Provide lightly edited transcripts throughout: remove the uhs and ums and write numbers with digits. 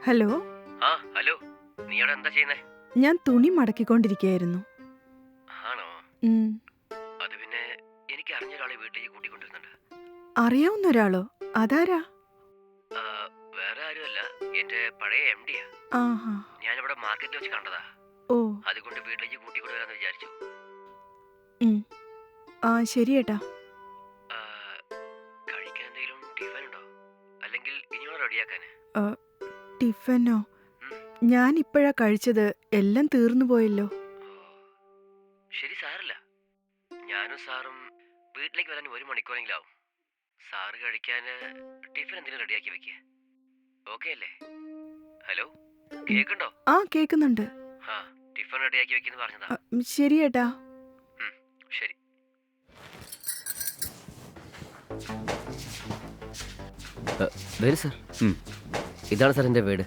Hello. Hello, നീ അവിടെ എന്താ ചെയ്യുന്നേ? ഞാൻ തുണി മടക്കിക്കൊണ്ടിരിക്കുകയായിരുന്നു. ആണോ? അത് പിന്നെ എനിക്ക് അറിഞ്ഞൊരാളെ വീട്ടിലേക്ക് കൂട്ടിക്കൊണ്ടിരുന്നുണ്ട്. അറിയാവുന്ന ഒരാളോ? അതാരാ? വേറെ ആരുമല്ല, എന്റെ പഴയ MD യാ. ആഹാ. ഞാനിവിടെ മാർക്കറ്റിൽ വെച്ച് കണ്ടതാ. ഓ. അതുകൊണ്ട് വീട്ടിലേക്ക് കൂട്ടിക്കൊണ്ടുവരാന്ന് വിചാരിച്ചു. ശരി ഏട്ടാ. കഴിക്കാൻ എന്തെങ്കിലും ടിഫൻ ഉണ്ടോ? അല്ലെങ്കിൽ ഇനിയോടെ റെഡിയാക്കാന്? ടിഫനോ? ഞാൻ ഇപ്പോഴാ കഴിച്ചത്. എല്ലാം തീർന്നു പോയല്ലോ. ശരി, സാറില്ല. ഞാനും സാറും വീട്ടിലേക്ക് വരാൻ 1 മണിക്കൂറെങ്കിലും ആവും. സാറ് കഴിക്കാൻ ടിഫിൻ എന്തെങ്കിലും റെഡിയാക്കി വെക്കുക. ഓക്കെ അല്ലേ? ഹലോ, കേൾക്കുന്നുണ്ടോ? കേൾക്കുന്നുണ്ട്. ടിഫിൻ റെഡിയാക്കി വെക്കുന്നു പറഞ്ഞതാ. ശരി ഏട്ടാ. ശരി. വരൂ സാർ. ഇതാണ് സാർ എൻ്റെ വീട്.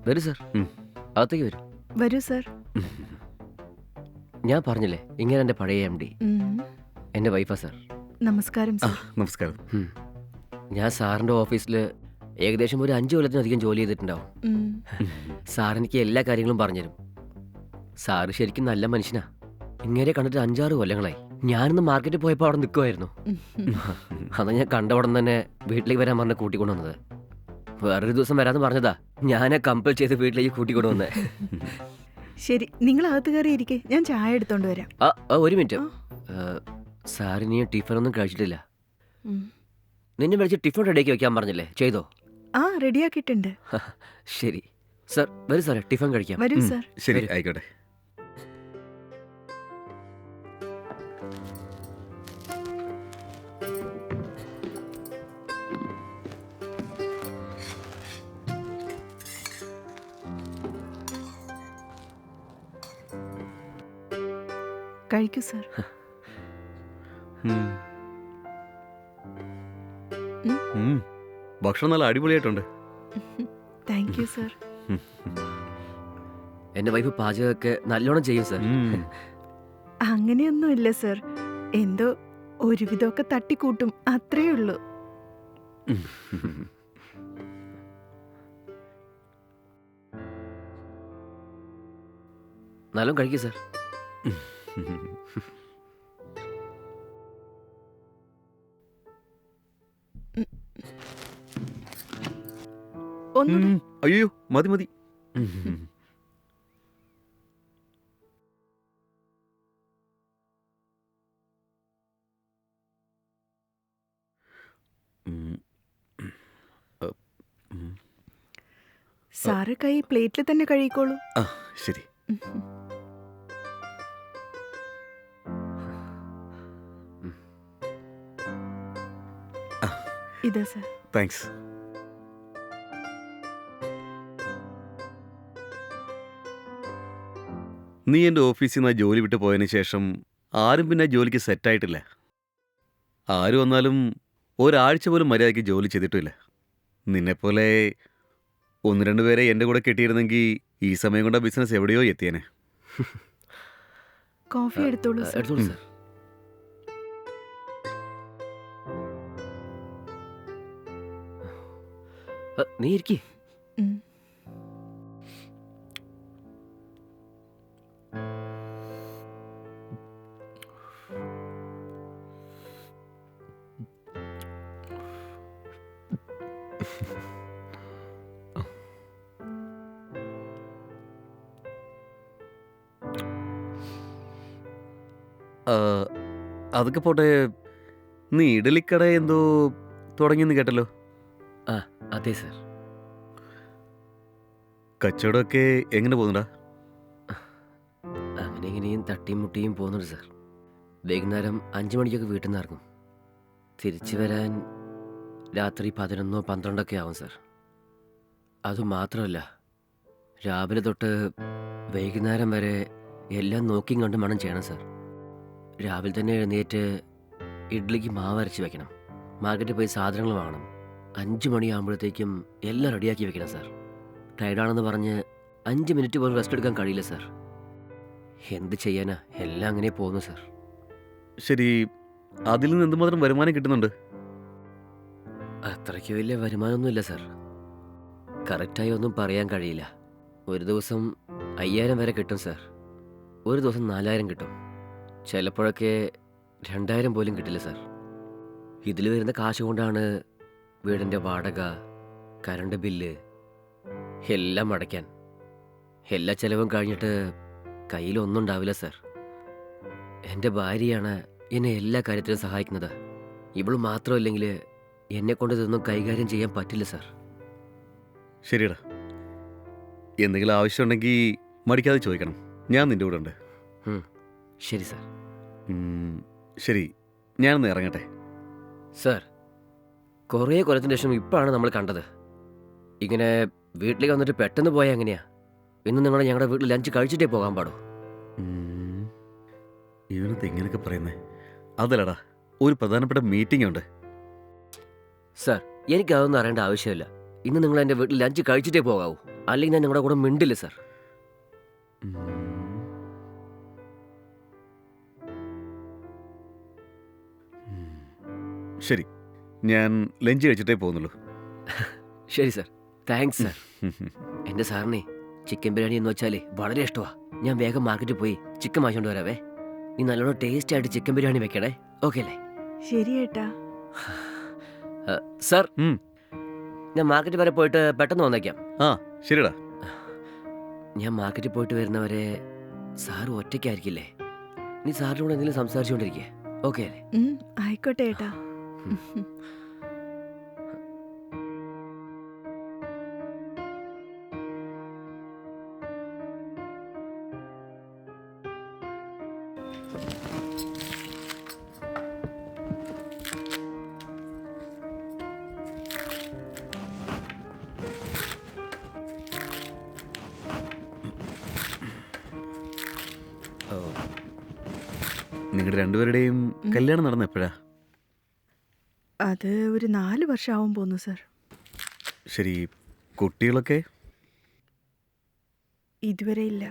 വരൂ സാർ, അകത്തേക്ക് വരൂ. വരൂ സാർ. ഞാൻ പറഞ്ഞില്ലേ, ഇങ്ങനെ എൻ്റെ പഴയ MD, എൻ്റെ വൈഫാ സാർ. നമസ്കാരം സാർ. നമസ്കാരം. ഞാൻ സാറിൻ്റെ ഓഫീസിൽ ഏകദേശം ഒരു 5 കൊല്ലത്തിനധികം ജോലി ചെയ്തിട്ടുണ്ടാവും. സാർ എനിക്ക് എല്ലാ കാര്യങ്ങളും പറഞ്ഞുതരും. സാറ് ശരിക്കും നല്ല മനുഷ്യനാ. ഇങ്ങനെ കണ്ടിട്ട് 5-6 കൊല്ലങ്ങളായി. ഞാനിന്ന് മാർക്കറ്റിൽ പോയപ്പോൾ അവിടെ നിൽക്കുമായിരുന്നു. അന്ന് ഞാൻ കണ്ടവിടെ തന്നെ വീട്ടിലേക്ക് വരാൻ പറഞ്ഞ് കൂട്ടിക്കൊണ്ടുവന്നത്. വേറൊരു ദിവസം വരാമെന്ന് പറഞ്ഞതാ. ഞാനെ കമ്പൽ ചെയ്ത് വീട്ടിലേക്ക് കൂട്ടിക്കൊണ്ടുവന്നേ. ശരി, നിങ്ങൾ അകത്ത് കയറി ഇരിക്കെ, ഞാൻ ചായ എടുത്തോണ്ട് വരാം. ഒരു മിനിറ്റ്. സാറിനി ടിഫിനൊന്നും കഴിച്ചിട്ടില്ല. നിന്നെ വിളിച്ച് ടിഫിൻ റെഡിയാക്കി വെക്കാൻ പറഞ്ഞില്ലേ, ചെയ്തോ? റെഡിയാക്കിയിട്ടുണ്ട്. ശരി സാർ, വരൂ സാറേ, ടിഫിൻ കഴിക്കാം. വരൂ സാർ. ശരി, ആയിക്കോട്ടെ. കഴിക്കൂ സാർ. ഭക്ഷണം നല്ല അടിപൊളിയായിട്ടുണ്ട്. Thank you sir. എന്റെ വൈഫ് പാചകമൊക്കെ നല്ലോണം ചെയ്യും സാർ. അങ്ങനെയൊന്നുമില്ല സാർ, എന്തോ ഒരുവിധമൊക്കെ തട്ടിക്കൂട്ടും, അത്രേ ഉള്ളൂ. നല്ലോണം കഴിക്കൂ സാർ. അയ്യോ, മതി മതി. സാറ് കൈ പ്ലേറ്റിൽ തന്നെ കഴിക്കോളൂ. ശരി. ഇതാ സാർ. താങ്ക്സ്. നീ എൻ്റെ ഓഫീസിൽ നിന്ന് ജോലി വിട്ട് പോയതിന് ശേഷം ആരും പിന്നെ ജോലിക്ക് സെറ്റായിട്ടില്ല. ആര് വന്നാലും ഒരാഴ്ച പോലും മര്യാദയ്ക്ക് ജോലി ചെയ്തിട്ടില്ല. നിന്നെപ്പോലെ 1-2 പേരെ എൻ്റെ കൂടെ കെട്ടിയിരുന്നെങ്കിൽ ഈ സമയം കൊണ്ട് ബിസിനസ് എവിടെയോ എത്തിയേനെ. കോഫി എടുത്തോളൂ സാർ. എടുത്തോളൂ സാർ. നീ ഇരിക്കേ. അതൊക്കെ പോട്ടെ, നീ ഇഡലിക്കട എന്തോ തുടങ്ങിയെന്ന് കേട്ടല്ലോ. അതെ സാർ. കച്ചവടമൊക്കെ എങ്ങനെ പോകുന്നുടാ? അങ്ങനെ ഇങ്ങനെയും തട്ടിയും മുട്ടിയും പോകുന്നുണ്ട് സാർ. വൈകുന്നേരം 5 മണിക്കൊക്കെ വീട്ടിൽ നിന്ന് ഇറങ്ങും. തിരിച്ചു വരാൻ രാത്രി 11 12 ആവും സാർ. അതുമാത്രമല്ല, രാവിലെ തൊട്ട് വൈകുന്നേരം വരെ എല്ലാം നോക്കിയും കണ്ടും വേണം ചെയ്യണം സാർ. രാവിലെ തന്നെ എഴുന്നേറ്റ് ഇഡ്ഡലിക്ക് മാവ് അരച്ച് വെക്കണം, മാർക്കറ്റിൽ പോയി സാധനങ്ങൾ വാങ്ങണം. 5 മണിയാകുമ്പോഴത്തേക്കും എല്ലാം റെഡിയാക്കി വെക്കണം സാർ. ടയർഡാണെന്ന് പറഞ്ഞ് 5 മിനിറ്റ് പോലും റെസ്റ്റ് എടുക്കാൻ കഴിയില്ല സാർ. എന്ത് ചെയ്യാനാ, എല്ലാം അങ്ങനെ പോകുന്നു സാർ. ശരി, അതിൽ നിന്ന് എന്തുമാത്രം വരുമാനം കിട്ടുന്നുണ്ട്? അത്രയ്ക്ക് വലിയ വരുമാനമൊന്നുമില്ല സാർ. കറക്റ്റായി ഒന്നും പറയാൻ കഴിയില്ല. ഒരു ദിവസം 5000 വരെ കിട്ടും സാർ. ഒരു ദിവസം 4000 കിട്ടും. ചിലപ്പോഴൊക്കെ 2000 പോലും കിട്ടില്ല സാർ. ഇതിൽ വരുന്ന കാശ് കൊണ്ടാണ് വീടിൻ്റെ വാടക, കറണ്ട് ബില്ല് എല്ലാം അടയ്ക്കാൻ. എല്ലാ ചിലവും കഴിഞ്ഞിട്ട് കയ്യിലൊന്നും ഉണ്ടാവില്ല സാർ. എൻ്റെ ഭാര്യയാണ് എന്നെ എല്ലാ കാര്യത്തിലും സഹായിക്കുന്നത്. ഇവൾ മാത്രമില്ലെങ്കിൽ എന്നെക്കൊണ്ട് ഇതൊന്നും കൈകാര്യം ചെയ്യാൻ പറ്റില്ല സാർ. ശരിയടാ, എന്തെങ്കിലും ആവശ്യമുണ്ടെങ്കിൽ മടിക്കാതെ ചോദിക്കണം, ഞാൻ നിൻ്റെ കൂടെ ഉണ്ട്. ശരി സാർ. ശരി, ഞാനൊന്ന് ഇറങ്ങട്ടെ. സാർ, കുറേ കൊല്ലത്തിന് ശേഷം ഇപ്പോഴാണ് നമ്മൾ കണ്ടത്. ഇങ്ങനെ വീട്ടിലേക്ക് വന്നിട്ട് പെട്ടെന്ന് പോയാൽ എങ്ങനെയാ? ഇന്ന് നിങ്ങൾ ഞങ്ങളുടെ വീട്ടിൽ ലഞ്ച് കഴിച്ചിട്ടേ പോകാൻ പാടൂ. ഇവനത് എങ്ങനെയൊക്കെ പറയുന്നേ? അതല്ലടാ, ഒരു പ്രധാനപ്പെട്ട മീറ്റിംഗ് ഉണ്ട്. സാർ, എനിക്കതൊന്നും അറിയേണ്ട ആവശ്യമില്ല. ഇന്ന് നിങ്ങൾ എൻ്റെ വീട്ടിൽ ലഞ്ച് കഴിച്ചിട്ടേ പോകാവൂ, അല്ലെങ്കിൽ ഞാൻ നിങ്ങളുടെ കൂടെ മിണ്ടില്ല സാർ. ശരി, ഞാൻ ലഞ്ച് കഴിച്ചിട്ടേ പോകുന്നുള്ളൂ. ശരി സാർ, താങ്ക്സ് സാർ. എൻ്റെ സാറിനെ ചിക്കൻ ബിരിയാണി എന്ന് വെച്ചാൽ വളരെ ഇഷ്ടമാണ്. ഞാൻ വേഗം മാർക്കറ്റിൽ പോയി ചിക്കൻ വാങ്ങിക്കൊണ്ട് വരാവേ. നീ നല്ലോണം ടേസ്റ്റ് ആയിട്ട് ചിക്കൻ ബിരിയാണി വെക്കണേ, ഓക്കെ അല്ലേ? ശരി ഏട്ടാ. സാർ, ഞാൻ മാർക്കറ്റ് വരെ പോയിട്ട് പെട്ടെന്ന് വന്നേക്കാം. ആ ശരിടാ. ഞാൻ മാർക്കറ്റിൽ പോയിട്ട് വരുന്നവരെ സാറ് ഒറ്റയ്ക്കായിരിക്കില്ലേ? നീ സാറിൻ്റെ കൂടെ എന്തെങ്കിലും സംസാരിച്ചുകൊണ്ടിരിക്കേ, ഓക്കെ അല്ലേ? ആയിക്കോട്ടെ ഏട്ടാ. നിങ്ങളുടെ രണ്ടുപേരുടെയും കല്യാണം നടന്ന എപ്പോഴാ? അത് ഒരു 4 വർഷമാവും പോന്നു സാർ. ശരി, കുട്ടികളൊക്കെ? ഇതുവരെ ഇല്ല.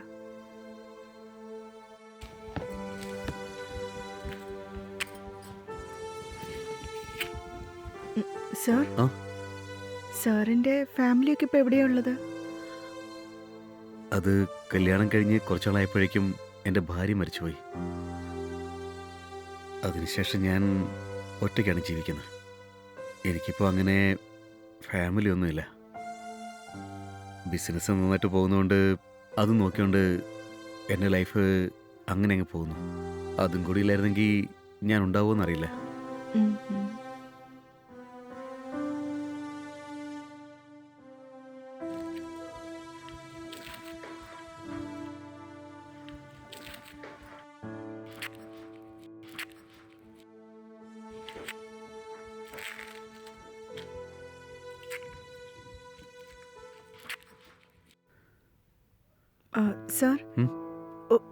സാർ, സാറിന്റെ ഫാമിലിയൊക്കെ ഇപ്പൊ എവിടെയാ ഉള്ളത്? അത് കല്യാണം കഴിഞ്ഞ് കുറച്ചാളായപ്പോഴേക്കും എൻ്റെ ഭാര്യ മരിച്ചുപോയി. അതിനുശേഷം ഞാൻ ഒറ്റയ്ക്കാണ് ജീവിക്കുന്നത്. എനിക്കിപ്പോൾ അങ്ങനെ ഫാമിലി ഒന്നുമില്ല. ബിസിനസ് നന്നായിട്ട് പോകുന്നതുകൊണ്ട് അതും നോക്കിക്കൊണ്ട് എൻ്റെ ലൈഫ് അങ്ങനെ അങ്ങ് പോകുന്നു. അതും കൂടി ഇല്ലായിരുന്നെങ്കിൽ ഞാൻ ഉണ്ടാവുമെന്നറിയില്ല. സാർ,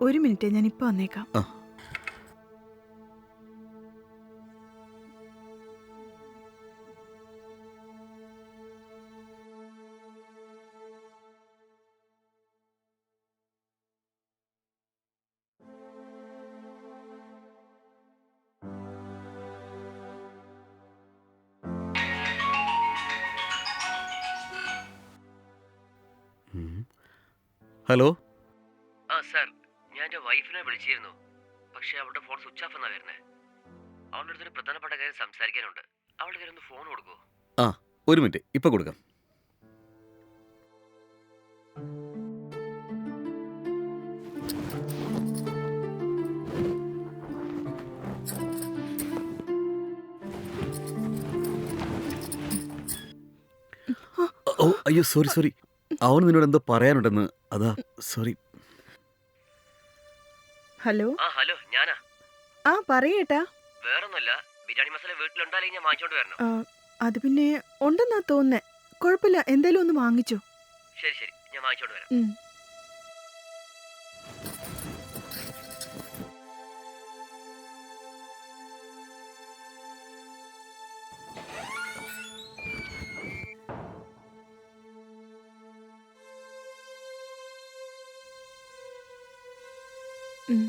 ഒരു മിനിറ്റ്, ഞാൻ ഇപ്പൊ വന്നേക്കാം. ഹലോ. ആ സാർ, ഞാൻ എൻ്റെ വൈഫിനെ വിളിച്ചിരുന്നു, പക്ഷേ അവളുടെ ഫോൺ സ്വിച്ച് ഓഫ് എന്നാ വരുന്നത്. അവളുടെ അടുത്തൊരു പ്രധാനപ്പെട്ട കാര്യം സംസാരിക്കാനുണ്ട്. അവളുടെ കയ്യിൽ ഒന്ന് ഫോൺ കൊടുക്കുമോ? ആ, ഒരു മിനിറ്റ്, ഇപ്പൊ കൊടുക്കാം. ഓ അയ്യോ, സോറി. അവന് നിന്നോട് എന്തോ പറയാനുണ്ടെന്ന്. അതാ സോറി. ഹലോ ഹലോ ഞാനാ. പറയേട്ടാ. വേറൊന്നുമല്ല, ബിരിയാണി മസാല വീട്ടിലുണ്ടായാലും ഞാൻ വാങ്ങിച്ചോണ്ട് വരണം. അത് പിന്നെ ഉണ്ടെന്നാ തോന്നുന്നേ. കുഴപ്പമില്ല, എന്തേലും ഒന്ന് വാങ്ങിച്ചോ. ശരി ശരി, ഞാൻ വാങ്ങിച്ചോണ്ട് വരാം. ഉം. ഉം.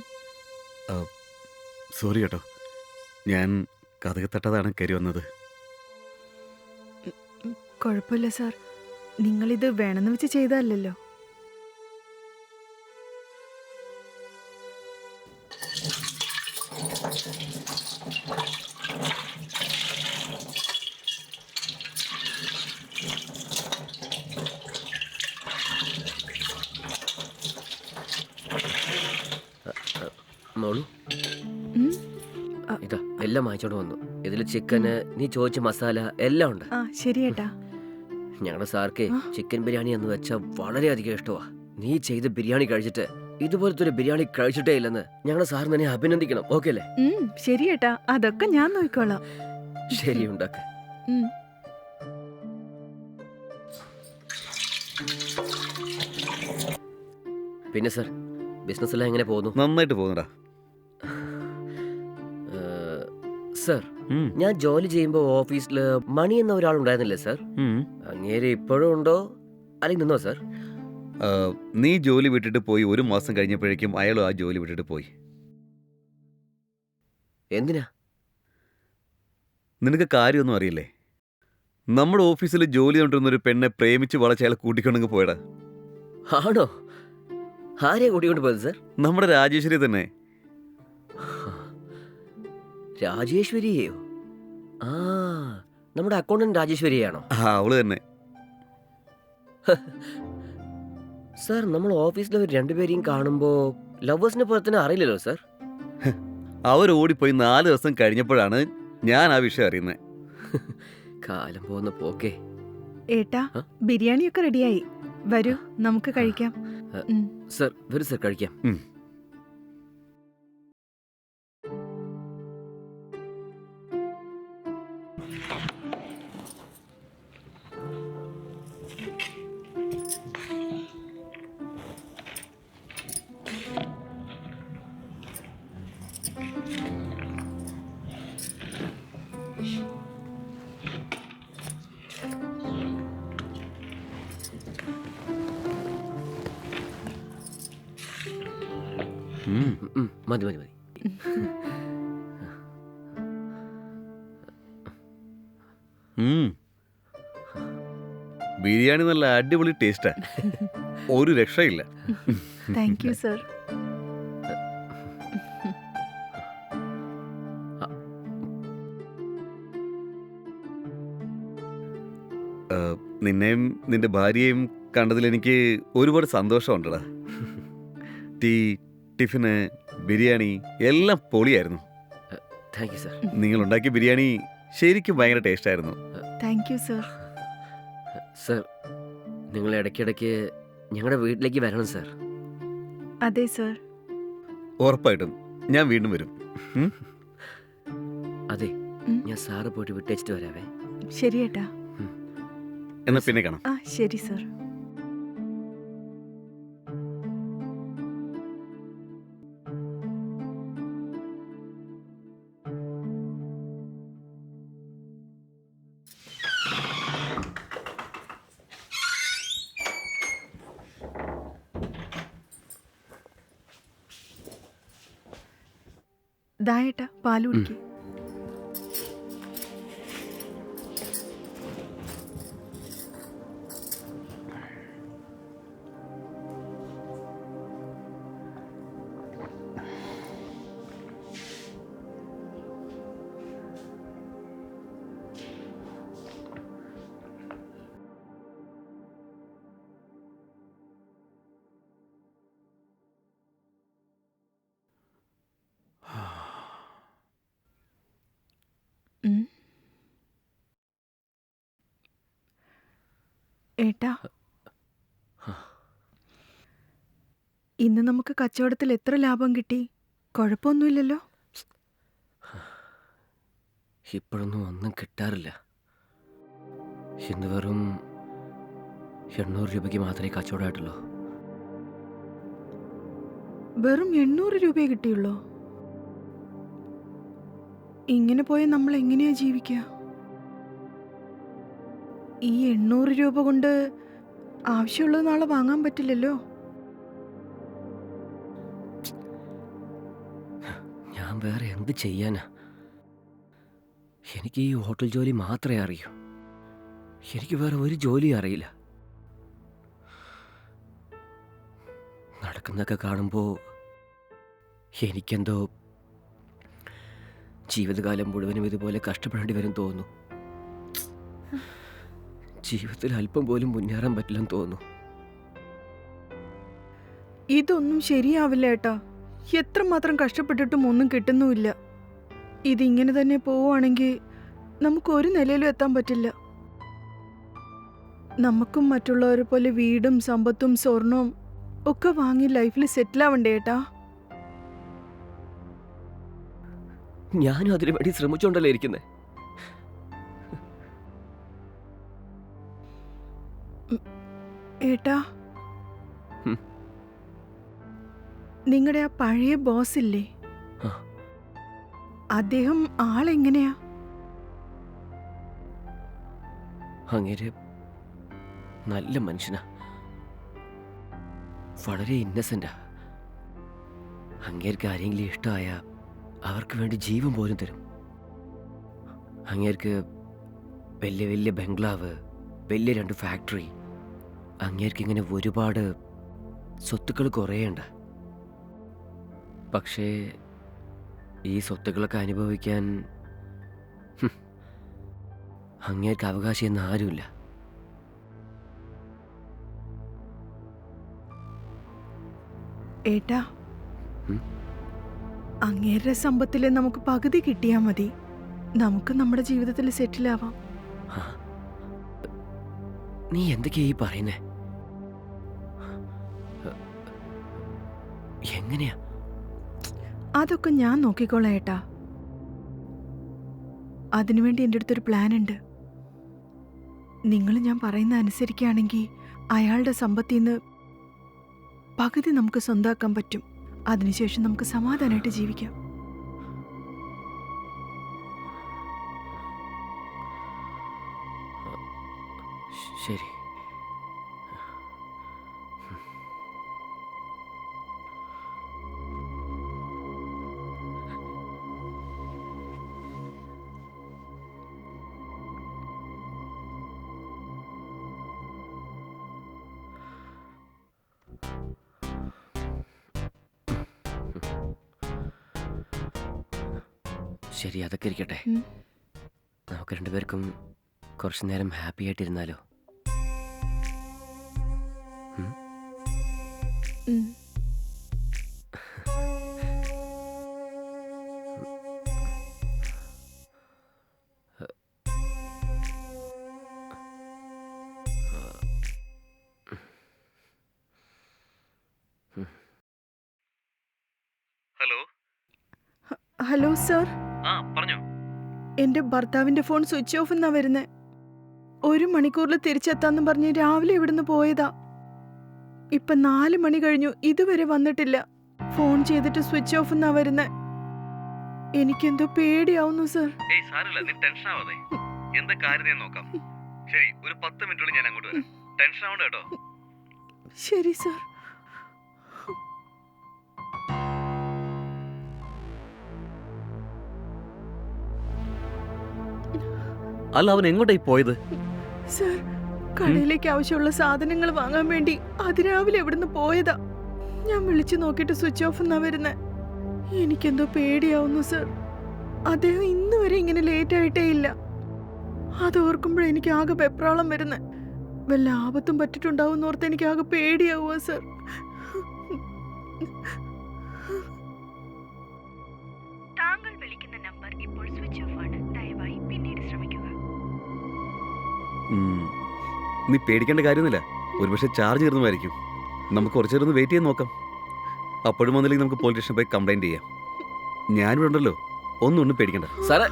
സോറി കേട്ടോ, ഞാൻ കതക് തട്ടതാണ് കയറി വന്നത്. കുഴപ്പമില്ല സാർ, നിങ്ങളിത് വേണമെന്ന് വെച്ച് ചെയ്തതല്ലല്ലോ. മോളു, ഉം. ഇതാ എല്ലാം വാങ്ങിച്ചോണ്ട് വന്നു. ഇതിൽ ചിക്കന്, നീ ചോദിച്ച മസാല എല്ലാം ഉണ്ട്. ശരിയേട്ടാ. ഞങ്ങളുടെ സാർക്ക് ആ. ചിക്കൻ ബിരിയാണി എന്ന് വെച്ചാൽ വളരെയധികം ഇഷ്ടമാ. നീ ചെയ്ത ബിരിയാണി കഴിച്ചിട്ട് ഇതുപോലത്തെ ഒരു ബിരിയാണി കഴിച്ചിട്ടേ ഇല്ലെന്ന് ഞങ്ങളുടെ സാർ നിന്നെ അഭിനന്ദിക്കണം. ഓക്കെ അല്ലേ? ശരിയേട്ടാ, അതൊക്കെ ഞാൻ നോക്കിക്കോളാം. ശരി, ഉണ്ടാക്ക. ഉം. പിന്നെ സാർ, ബിസിനസ് എല്ലാം എങ്ങനെ പോകുന്നു? നന്നായിട്ട് പോകുന്നടാ. സാർ, ഞാൻ ജോലി ചെയ്യുമ്പോൾ ഓഫീസിൽ മണി എന്ന ഒരാളുണ്ടായിരുന്നില്ലേ സാർ? അങ്ങേര് ഇപ്പോഴും ഉണ്ടോ അല്ലെങ്കിൽ നിന്നോ സാർ? നീ ജോലി വിട്ടിട്ട് പോയി 1 മാസം കഴിഞ്ഞപ്പോഴേക്കും അയാളും ആ ജോലി വിട്ടിട്ട് പോയി. എന്തിനാ? നിനക്ക് കാര്യമൊന്നും അറിയില്ലേ? നമ്മുടെ ഓഫീസിൽ ജോലി കൊണ്ടിരുന്നൊരു പെണ്ണെ പ്രേമിച്ച് വളച്ച് അയാൾ കൂട്ടിക്കൊണ്ടങ്ങ് പോയടാ. ആണോ? ആരെയാ കൂട്ടിക്കൊണ്ട് പോയത് സാർ? നമ്മുടെ രാജേശ്വരി തന്നെ. രാജേശ്വരിയെയോ? ആ, നമ്മുടെ അക്കൗണ്ടന്റ് രാജേശ്വരിയാണോ? അവള് തന്നെ. സാർ, നമ്മൾ ഓഫീസിൽ ഒരു 2 പേരെയും കാണുമ്പോൾ ലവേഴ്സിനെ പോലെ തന്നെ അറിയില്ലല്ലോ സാർ. അവർ ഓടിപ്പോയി 4 ദിവസം കഴിഞ്ഞപ്പോഴാണ് ഞാൻ ആ വിഷയം അറിയുന്നത്. കാലം പോകുന്ന പോക്കേ. ഏട്ടാ, ബിരിയാണിയൊക്കെ റെഡിയായി. വരൂ, നമുക്ക് കഴിക്കാം. സാർ വരൂ സാർ, കഴിക്കാം. മതി മതി മതി. ബിരിയാണി നല്ല അടിപൊളി ടേസ്റ്റാ, ഒരു രക്ഷയില്ല. Thank you sir. നിന്നെയും നിന്റെ ഭാര്യയും കണ്ടതിൽ എനിക്ക് ഒരുപാട് സന്തോഷമുണ്ടടാ. ടീ, ടിഫിന്, ബിരിയാണി എല്ലാം പൊളിയായിരുന്നു. Thank you sir. നിങ്ങളുണ്ടാക്കിയ ബിരിയാണി ശരിക്കും ഭയങ്കര ടേസ്റ്റായിരുന്നു. Thank you sir. സാർ, നിങ്ങൾ ഇടയ്ക്കിടയ്ക്ക് ഞങ്ങളുടെ വീട്ടിലേക്ക് വരണം സാർ. അതെ സർ. ഉറപ്പായിട്ടും ഞാൻ വീണ്ടും വരും. അതെ, ഞാൻ സാറ് പോയിട്ട് വിട്ടേച്ചിട്ട് വരാവേ. ശരിയേട്ടാ. എന്നാ പിന്നെ കാണാം. ശരി സർ. ദായേട്ടാ, പാല് കുടിക്ക്. ഏട്ടാ, ഇന്ന് നമുക്ക് കച്ചവടത്തിൽ എത്ര ലാഭം കിട്ടി? കുഴപ്പമൊന്നുമില്ലല്ലോ? ഇപ്പോഴൊന്നും ഒന്നും കിട്ടാറില്ല. ഇന്ന് വെറും 800 രൂപയ്ക്ക് മാത്രമേ കച്ചവടമായിട്ടുള്ളൂ. വെറും 800 രൂപയെ കിട്ടിയുള്ളോ? ഇങ്ങനെ പോയാൽ നമ്മൾ എങ്ങനെയാ ജീവിക്കുക? ഈ 800 രൂപ കൊണ്ട് ആവശ്യമുള്ളത് നാളെ വാങ്ങാൻ പറ്റില്ലല്ലോ. ഞാൻ വേറെ എന്ത് ചെയ്യാനാ? എനിക്ക് ഈ ഹോട്ടൽ ജോലി മാത്രമേ അറിയൂ. എനിക്ക് വേറെ ഒരു ജോലിയും അറിയില്ല. നടക്കുന്നതൊക്കെ കാണുമ്പോൾ എനിക്കെന്തോ ജീവിതകാലം മുഴുവനും ഇതുപോലെ കഷ്ടപ്പെടേണ്ടി വരും തോന്നുന്നു. ജീവിതത്തിൽ അല്പം പോലും മുന്നേറാൻ പറ്റില്ലെന്ന് തോന്നുന്നു. ഇതൊന്നും ശരിയാവില്ല ഏട്ടാ. എത്രമാത്രം കഷ്ടപ്പെട്ടിട്ടും ഒന്നും കിട്ടുന്നുമില്ല. ഇതിങ്ങനെ തന്നെ പോവുകയാണെങ്കിൽ നമുക്ക് ഒരു നിലയിലും എത്താൻ പറ്റില്ല. നമുക്കും മറ്റുള്ളവരെ പോലെ വീടും സമ്പത്തും സ്വർണവും ഒക്കെ വാങ്ങി ലൈഫിൽ സെറ്റിൽ ആവണ്ടേ ഏട്ടാ? ഞാനും അതിനു വേണ്ടി ശ്രമിച്ചുകൊണ്ടല്ലേ ഇരിക്കുന്നത്. ഏട്ടാ, ഉം. നിങ്ങളുടെ ആ പഴയ ബോസ് ഇല്ലേ, ആ. അദ്ദേഹം ആളെങ്ങനെയാ? അങ്ങേര് നല്ല മനുഷ്യനാ. വളരെ ഇന്നസെന്റാ. അങ്ങേർക്ക് ആരെങ്കിലും ഇഷ്ടമായ അവർക്ക് വേണ്ടി ജീവൻ പോലും തരും. അങ്ങേർക്ക് വലിയ വലിയ ബംഗ്ലാവ്, വലിയ 2 ഫാക്ടറി, അങ്ങേർക്ക് ഇങ്ങനെ ഒരുപാട് സ്വത്തുക്കൾ കുറേയുണ്ട്. പക്ഷേ ഈ സ്വത്തുക്കളൊക്കെ അനുഭവിക്കാൻ അങ്ങേർക്ക് അവകാശം എന്ന് ആരുമില്ല. ഏട്ടാ, ഉം. അങ്ങേരുടെ സമ്പത്തിൽ നമുക്ക് പകുതി കിട്ടിയാ മതി. നമുക്ക് നമ്മുടെ ജീവിതത്തിൽ സെറ്റിൽ ആവാം. ആ. നീ എന്തൊക്കെയാ ഈ പറയുന്നേ? എങ്ങനെയാ? അതൊക്കെ ഞാൻ നോക്കിക്കോളാം ഏട്ടാ. അതിനുവേണ്ടി എൻ്റെ അടുത്തൊരു പ്ലാൻ ഉണ്ട്. നിങ്ങൾ ഞാൻ പറയുന്ന അനുസരിക്കുകയാണെങ്കിൽ അയാളുടെ സമ്പത്തിൽ നിന്ന് പകുതി നമുക്ക് സ്വന്തമാക്കാൻ പറ്റും. അതിനുശേഷം നമുക്ക് സമാധാനമായിട്ട് ജീവിക്കാം. ശരി. ശരി, അതൊക്കെ ഇരിക്കട്ടെ. ഉം. നമുക്ക് രണ്ടുപേർക്കും കുറച്ചു നേരം ഹാപ്പി ആയിട്ടിരുന്നാലോ? ഉം. ഹലോ. ഹലോ സർ, പറഞ്ഞോ. എൻ്റെ ഭർത്താവിൻ്റെ ഫോൺ സ്വിച്ച് ഓഫ് എന്നാ വരുന്നേ. 1 മണിക്കൂറിൽ തിരിച്ചെത്താന്ന് പറഞ്ഞ് രാവിലെ ഇവിടുന്ന് പോയതാ. ഇപ്പൊ 4 മണി കഴിഞ്ഞു, ഇതുവരെ വന്നിട്ടില്ല. ഫോൺ ചെയ്തിട്ട് സ്വിച്ച് ഓഫ് എന്നാ വരുന്നേ. എനിക്കെന്തോ പേടിയാവുന്നു സർ. സാരമില്ല, നീ ടെൻഷൻ ആവാതെ. എന്താ കാര്യം ഞാൻ നോക്കാം. ശരി, ഒരു 10 മിനിറ്റുള്ളിൽ ഞാൻ അങ്ങോട്ട് വരാം. ടെൻഷൻ ആവണ്ട കേട്ടോ. ശരി സർ. അല്ല, അവൻ എങ്ങോട്ടായി പോയത്? സർ, കടയിലേക്ക് ആവശ്യമുള്ള സാധനങ്ങൾ വാങ്ങാൻ വേണ്ടി അതിരാവിലെ ഇവിടുന്ന് പോയതാ. ഞാൻ വിളിച്ചു നോക്കിയിട്ട് സ്വിച്ച് ഓഫ് എന്നാ വരുന്നേ. എനിക്കെന്തോ പേടിയാവുന്നു സർ. അദ്ദേഹം ഇന്ന് വരെ ഇങ്ങനെ ലേറ്റ് ആയിട്ടേ ഇല്ല. അതോർക്കുമ്പോഴേ എനിക്ക് ആകെ വെപ്രാളം വരുന്നേ. വല്ല ആപത്തും പറ്റിട്ടുണ്ടാവും എന്നോർത്ത് എനിക്ക് ആകെ പേടിയാവുക സർ. താങ്കൾ വിളിക്കുന്ന നമ്പർ ഇപ്പോൾ സ്വിച്ച് ഓഫ് ആണ്. ദയവായി പിന്നീട് ശ്രമിക്കുക. നീ പേടിക്കേണ്ട കാര്യമൊന്നുമില്ല. ഒരുപക്ഷെ ചാർജ് തീർന്നുമായിരിക്കും. നമുക്ക് കുറച്ചു നേരം ഒന്ന് വെയിറ്റ് ചെയ്യാൻ നോക്കാം. അപ്പോഴും വന്നില്ലെങ്കിൽ നമുക്ക് പോലീസ് സ്റ്റേഷനിൽ പോയി കംപ്ലൈന്റ് ചെയ്യാം. ഞാനിവിടെ ഉണ്ടല്ലോ, ഒന്നും പേടിക്കണ്ട. സാറേ,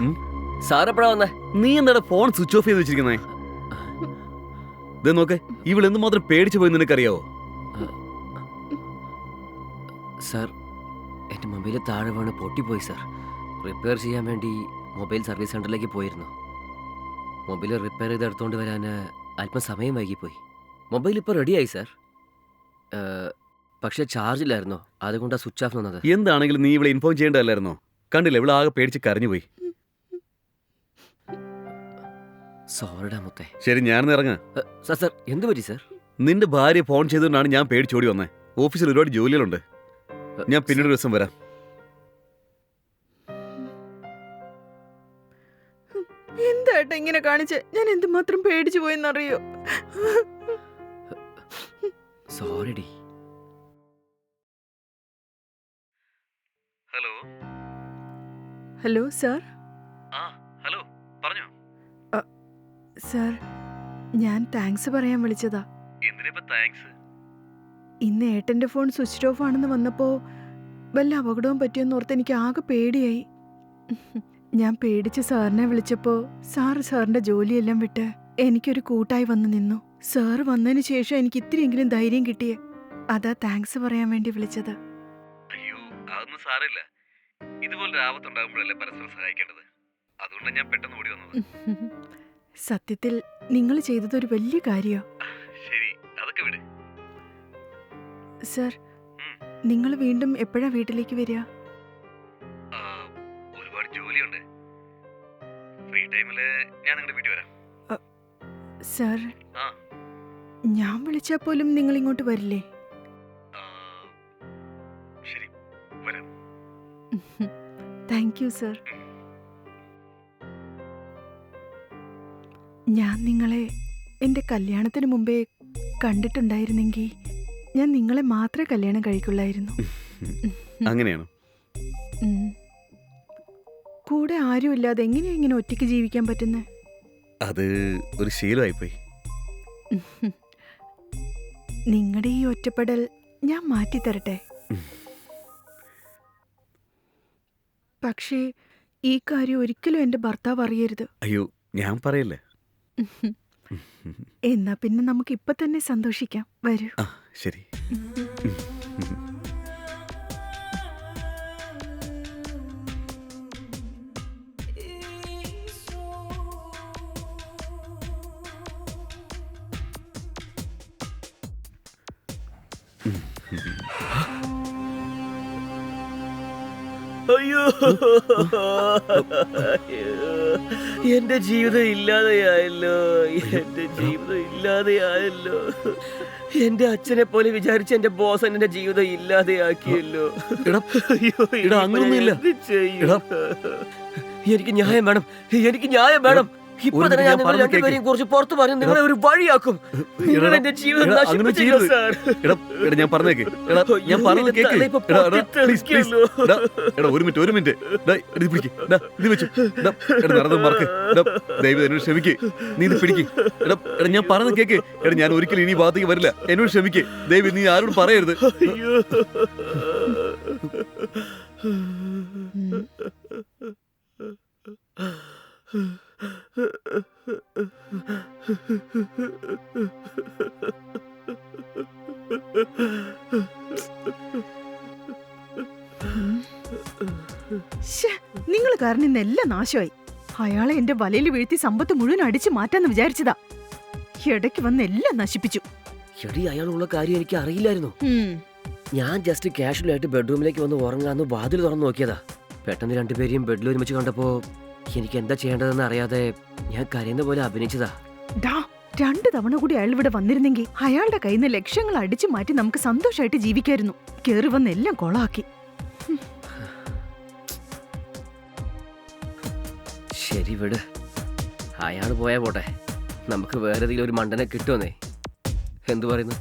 സാറെപ്പോഴാ വന്നേ? നീ എന്താണ് ഫോൺ സ്വിച്ച് ഓഫ് ചെയ്ത് വെച്ചിരിക്കുന്നേ? ഇത് നോക്ക്, ഇവൾ എന്തുമാത്രം പേടിച്ചു പോയി നിനക്കറിയാവോ? സാർ, എൻ്റെ മൊബൈൽ താഴെ വീണ് പൊട്ടിപ്പോയി സാർ. റിപ്പയർ ചെയ്യാൻ വേണ്ടി മൊബൈൽ സർവീസ് സെൻ്ററിലേക്ക് പോയിരുന്നു. മൊബൈൽ റിപ്പയർ ചെയ്ത് എടുത്തുകൊണ്ട് വരാൻ അല്പം സമയം വൈകിപ്പോയി. മൊബൈൽ ഇപ്പോൾ റെഡിയായി സാർ. പക്ഷേ ചാർജില്ലായിരുന്നോ, അതുകൊണ്ടാണ് സ്വിച്ച് ഓഫ് വന്നത്. എന്താണെങ്കിലും നീ ഇവിടെ ഇൻഫോം ചെയ്യേണ്ടതല്ലായിരുന്നോ? കണ്ടില്ല, ഇവിടെ ആകെ പേടിച്ച് കരഞ്ഞുപോയി. സോറിടാ മുത്തേ. ശരി, ഞാനൊന്ന് ഇറങ്ങാം. സാർ സാർ, എന്ത് പറ്റി സാർ? നിന്റെ ഭാര്യ ഫോൺ ചെയ്തുകൊണ്ടാണ് ഞാൻ പേടിച്ചോടി വന്നേ. ഓഫീസിൽ ഒരുപാട് ജോലികളുണ്ട്. ഞാൻ പിന്നീട് ഒരു ദിവസം വരാം. എന്താ ഇങ്ങനെ കാണിച്ച്? ഞാൻ എന്തുമാത്രം പേടിച്ചു പോയെന്നറിയോ? സോറി ഡി. ഹലോ. Hello sir. ഹലോ, പറഞ്ഞോ. സാർ, ഞാൻ താങ്ക്സ് പറയാൻ വിളിച്ചതാ. എന്തിനാ താങ്ക്സ്? ഇന്ന് ഏട്ടന്റെ ഫോൺ സ്വിച്ച് ഓഫ് ആണെന്ന് വന്നപ്പോ വല്ല അപകടവും പറ്റിയെന്ന് ഓർത്ത് എനിക്ക് ആകെ പേടിയായി. ഞാൻ പേടിച്ച് സാറിനെ വിളിച്ചപ്പോ സാറിന്റെ ജോലിയെല്ലാം വിട്ട് എനിക്കൊരു കൂട്ടായി വന്ന് നിന്നു. സാർ വന്നതിന് ശേഷം എനിക്ക് ഇത്തിരിയെങ്കിലും ധൈര്യം കിട്ടിയേ. അതാ താങ്ക്സ് പറയാൻ വേണ്ടി വിളിച്ചത്. അയ്യോ, അതൊന്നും സാരമില്ല. ഇതുപോലൊരു ആപത്തുണ്ടാകുമ്പോഴല്ലേ പരസ്പരം സഹായിക്കേണ്ടത്. അതുകൊണ്ടാണ് ഞാൻ പെട്ടെന്ന് ഓടി വന്നത്. സത്യത്തിൽ നിങ്ങൾ ചെയ്തതൊരു വലിയ കാര്യോ. ശരി, അതൊക്കെ വിട്. സർ, നിങ്ങൾ വീണ്ടും എപ്പോഴാ വീട്ടിലേക്ക് വരിക? ഒരുപാട് ജോലിയുണ്ട്. ഫ്രീ ടൈമില് ഞാൻ നിങ്ങളുടെ വീട്ടിൽ വരാം. സർ, ഞാൻ വിളിച്ചാൽ പോലും നിങ്ങൾ ഇങ്ങോട്ട് വരില്ലേ? ശരി, വരാം. Thank you sir. ഞാൻ നിങ്ങളെ എൻ്റെ കല്യാണത്തിന് മുമ്പേ കണ്ടിട്ടുണ്ടായിരുന്നെങ്കിൽ ഞാൻ നിങ്ങളെ മാത്രമേ കല്യാണം കഴിക്കുള്ളായിരുന്നു. അങ്ങനെയാണോ? കൂടെ ആരുമില്ലാതെ എങ്ങനെയാ ഇങ്ങനെ ഒറ്റയ്ക്ക് ജീവിക്കാൻ പറ്റുന്നത്? അത് ഒരു ശീലമായിപ്പോയി. നിങ്ങളുടെ ഈ ഒറ്റപ്പെടൽ ഞാൻ മാറ്റിത്തരട്ടെ. പക്ഷേ ഈ കാര്യം ഒരിക്കലും എൻ്റെ ഭർത്താവ് അറിയരുത്. അയ്യോ, ഞാൻ പറയില്ല. എന്നാ പിന്നെ നമുക്ക് ഇപ്പൊ തന്നെ സന്തോഷിക്കാം. വരൂ. ശരി. അയ്യോ, എന്റെ ജീവിതം ഇല്ലാതെയായല്ലോ. എന്റെ ജീവിതം ഇല്ലാതെയായല്ലോ. എന്റെ അച്ഛനെ പോലെ വിചാരിച്ച എന്റെ ബോസ് എന്റെ ജീവിതം ഇല്ലാതെയാക്കിയല്ലോ. അങ്ങനൊന്നുമില്ല. എനിക്ക് ന്യായം വേണം, എനിക്ക് ന്യായം വേണം. ഇപ്പൊ തന്നെ ഞാൻ നിങ്ങൾ രണ്ടുപേരെയും കുറിച്ച് പുറത്തു പറഞ്ഞു നിങ്ങളെ ഒരു വഴിയാക്കും. നിങ്ങൾ എന്റെ ജീവിതം നശിപ്പിച്ചില്ല സാർ. ഞാൻ പറഞ്ഞേക്ക്, ഒരു മിനിറ്റ് ഇത് വെച്ചു. ദൈവം എന്നോട് ക്ഷമിക്ക്, നീ ഇത് പിടിക്ക്. ഞാൻ പറഞ്ഞത് കേക്ക്. ഞാൻ ഒരിക്കലും ഇനി ഭാഗത്തേക്ക് വരില്ല. എന്നോട് ക്ഷമിക്ക് ദൈവം, നീ ആരോടും പറയരുത്. നിങ്ങൾ കാരണം ഇന്നെല്ലാം നാശമായി. അയാളെ എന്റെ വലയിൽ വീഴ്ത്തി സമ്പത്ത് മുഴുവൻ അടിച്ചു മാറ്റാന്ന് വിചാരിച്ചതാ. ഇടയ്ക്ക് വന്ന് എല്ലാം നശിപ്പിച്ചു. എടി, അയാളുള്ള കാര്യം എനിക്ക് അറിയില്ലായിരുന്നു. ഞാൻ ജസ്റ്റ് കാഷ്വൽ ആയിട്ട് ബെഡ്റൂമിലേക്ക് വന്ന് ഉറങ്ങാന്ന് വാതിൽ തുറന്നു നോക്കിയതാ. പെട്ടെന്ന് രണ്ടുപേരെയും ബെഡിൽ ഒരുമിച്ച് കണ്ടപ്പോ എനിക്ക് എന്താ ചെയ്യേണ്ടതെന്ന് അറിയാതെ ഞാൻ കരയുന്ന പോലെ അഭിനയിച്ചതാ. 2 തവണ കൂടി അയാൾ ഇവിടെ വന്നിരുന്നെങ്കിൽ അയാളുടെ കയ്യിൽ നിന്ന് ലക്ഷങ്ങൾ അടിച്ചു മാറ്റി നമുക്ക് സന്തോഷമായിട്ട് ജീവിക്കായിരുന്നു. കേറി വന്ന് എല്ലാം കൊളാക്കി. ശരി, വിട്. അയാൾ പോയാ പോട്ടെ. നമുക്ക് വേറെ ഏതെങ്കിലും ഒരു മണ്ടനെ കിട്ടുമെന്നേ. എന്തു പറയുന്നു?